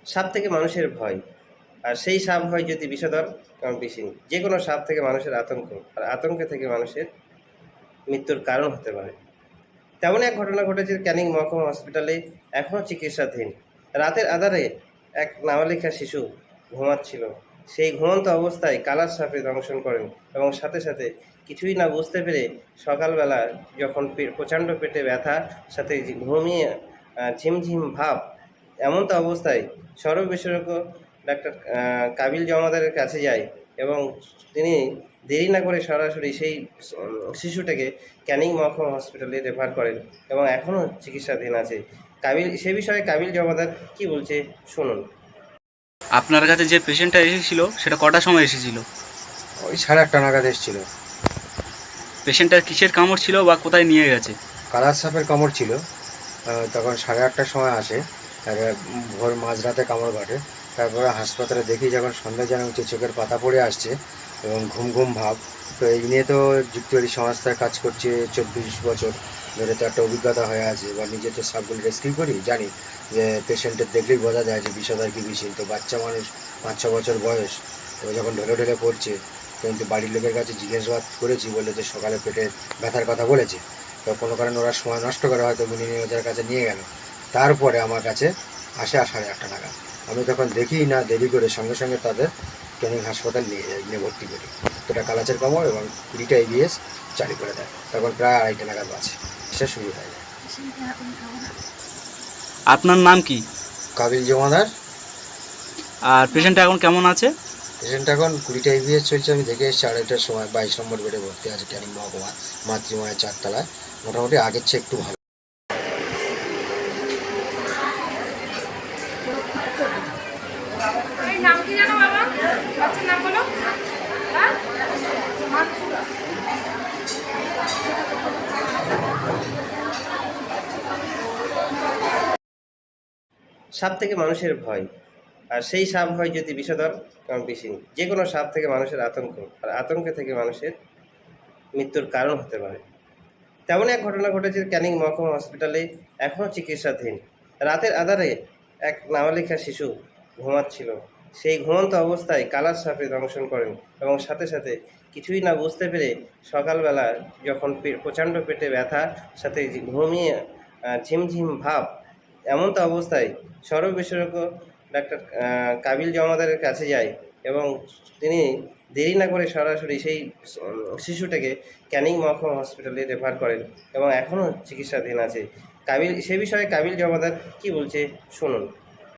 সাপ থেকে মানুষের ভয়, আর সেই সাপ হয় যদি বিষধর কারণ বিষিনী। যে কোনো সাপ থেকে মানুষের আতঙ্ক, আর আতঙ্ক থেকে মানুষের মৃত্যুর কারণ হতে পারে। তেমন এক ঘটনা ঘটেছে ক্যানিং মহকুমা হসপিটালে, এখনও চিকিৎসাধীন। রাতের আঁধারে এক নাবালিকা শিশু ঘুমাচ্ছিল। সেই ঘুমন্ত অবস্থায় কালার সাপে দংশন করেন এবং সাথে সাথে কিছুই না বুঝতে পেরে সকালবেলা যখন প্রচণ্ড পেটে ব্যথা, সাথে ঘুমিয়ে ঝিমঝিম ভাব, এমনটা অবস্থায় সর্ববিশেষজ্ঞ ডাক্তার কাবিল জমাদারের কাছে যায় এবং তিনি দেরি না করে সরাসরি সেই শিশুটাকে ক্যানিং মহকুমা হসপিটালে রেফার করেন এবং এখনও চিকিৎসাধীন আছে। সে বিষয়ে কাবিল জমাদার কি বলছে শুনুন। আপনার কাছে যে পেশেন্টটা এসেছিল সেটা কটার সময় এসেছিল? ওই 1:30 নাগাদ এসেছিল। পেশেন্টটার কিসের কামড় ছিল বা কোথায় নিয়ে গেছে? কালার সাপের কামড় ছিল। তখন 8:30টার সময় আসে। ভোর মাঝরাতে কামড় ঘটে। তারপরে হাসপাতালে দেখি যখন সন্ধ্যা জানা হচ্ছে, চোখের পাতা পড়ে আসছে এবং ঘুম ঘুম ভাব। তো এই নিয়ে তো যুক্তবাদী সংস্থায় কাজ করছে 24 বছর ধরে, তো একটা অভিজ্ঞতা হয়ে আছে। এবার নিজে তো সাপগুলো রেস্কিউ করি, জানি যে পেশেন্টের দেখলেই বোঝা যায় যে বিষধর কি বিষহীন। তো বাচ্চা মানুষ, 5-6 বছর বয়স, তো যখন ঢলে ঢলে পড়ছে, কিন্তু বাড়ির লোকের কাছে জিজ্ঞাসাবাদ করেছি, বলে যে সকালে পেটের ব্যথার কথা বলেছে। তো কোনো কারণে ওরা সময় নষ্ট করে হয়তো ওদের কাছে নিয়ে গেল। তারপরে আমার কাছে আসে 8:30 নাগাদ। আমি তখন দেখি না, দেরি করে সঙ্গে সঙ্গে তাদের ক্যানিং হাসপাতাল নিয়ে যাই, নিয়ে ভর্তি করি। এটা কালাচের কামড় এবং 20টা EBS চালু করে দেয়। তখন প্রায় 2:30 নাগাদ বাজে, সে শুরু হয়ে যায়। আপনার নাম কি? কাবিল জমাদার। আর পেশেন্টটা এখন কেমন আছে? পেশেন্ট এখন 20টা EBS চলছে। আমি দেখে এসেছি 2:30টার সময় 22 নম্বর বেডে ভর্তি আছে ক্যানিং মহকুমা মাতৃমায়ের 4 তলায়। মোটামুটি আগের চেয়ে একটু ভালো। নাম কি জানো বাবা? বাচ্চার নাম বলো। সাপ থেকে মানুষের ভয়, আর সেই সাপ হয় যদি বিষধর কারণ বিষিনী। যে কোনো সাপ থেকে মানুষের আতঙ্ক, আর আতঙ্ক থেকে মানুষের মৃত্যুর কারণ হতে পারে। তেমন এক ঘটনা ঘটেছে ক্যানিং মহকুমা হসপিটালে, এখনও চিকিৎসাধীন। রাতের আঁধারে এক নাবালিকা শিশু ঘুমাচ্ছিল। সেই ঘুমন্ত অবস্থায় কালার সাপে দংশন করেন এবং সাথে সাথে কিছুই না বুঝতে পেরে সকালবেলা যখন প্রচণ্ড পেটে ব্যথা, সাথে ঘুমিয়ে ঝিমঝিম ভাব, এমনটা অবস্থায় সর্ববিশেষজ্ঞ ডাক্তার কাবিল জমাদারের কাছে যায় এবং তিনি দেরি না করে সরাসরি সেই শিশুটাকে ক্যানিং মহকুমা হসপিটালে রেফার করেন এবং এখনও চিকিৎসাধীন আছে। সে বিষয়ে কাবিল জমাদার কি বলছে শুনুন।